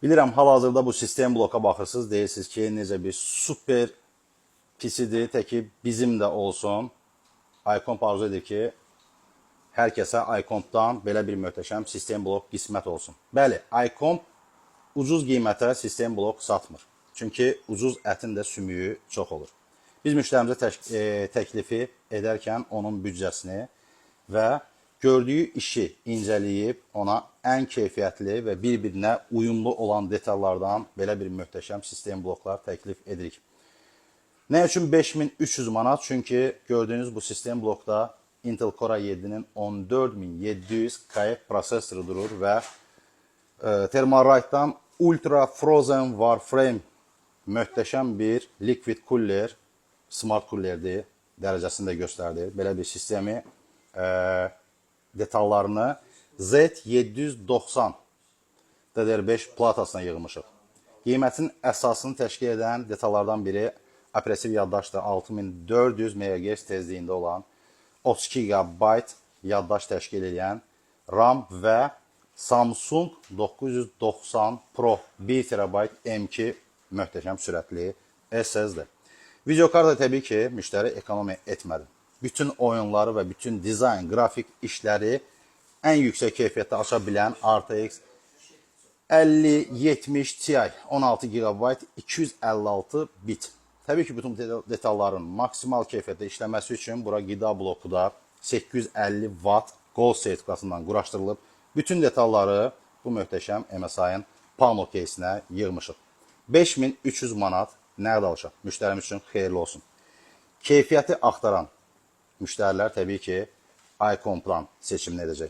Bilirəm, hal-hazırda bu sistem bloka baxırsınız, deyirsiniz ki, necə bir super pisidir, təki bizim də olsun. iComp arzu edir ki, hər kəsə iCompdan belə bir möhtəşəm sistem blok qismət olsun. Bəli, iComp ucuz qiymətə sistem blok satmır. Çünki ucuz ətin də sümüyü çox olur. Biz müştərimizə təklifi edərkən onun büdcəsini və gördüyü işi incələyib ona ən keyfiyyətli və bir-birinə uyumlu olan detallardan belə bir möhtəşəm sistem bloklar təklif edirik. Nə üçün 5300 manat? Çünki gördüyünüz bu sistem blokda Intel Core i7-nin 14700K prosesoru durur və Thermalright'dan Ultra Frozen Warframe möhtəşəm bir liquid cooler, smart coolerdir, dərəcəsində göstərdir. Belə bir sistemi detallarını Z790 DDR5 platasına yığmışıq. Qiymətin əsasını təşkil edən detallardan biri operativ yaddaşdır. 6400 MHz tezliyində olan 32 GB yaddaş təşkil edən RAM və Samsung 990 Pro 1 TB M2 möhtəşəm sürətli SSD. Videokarta təbii ki, müştəri ekonomiya etmədi. Bütün oyunları və bütün dizayn, qrafik işləri ən yüksək keyfiyyətdə aça bilən RTX 5070 Ti 16 GB 256 bit. Təbii ki, bütün detalların maksimal keyfiyyətdə işləməsi üçün bura qida bloku da 850 Watt Gold sertifikasından quraşdırılıb. Bütün detalları bu möhtəşəm MSI-ın Pano кейsinə yığmışıq. 5300 manat nəqd alışaq. Müştərimiz üçün xeyirli olsun. Keyfiyyəti axtaran müştərilər təbii ki, iComp'dan seçimini edəcək.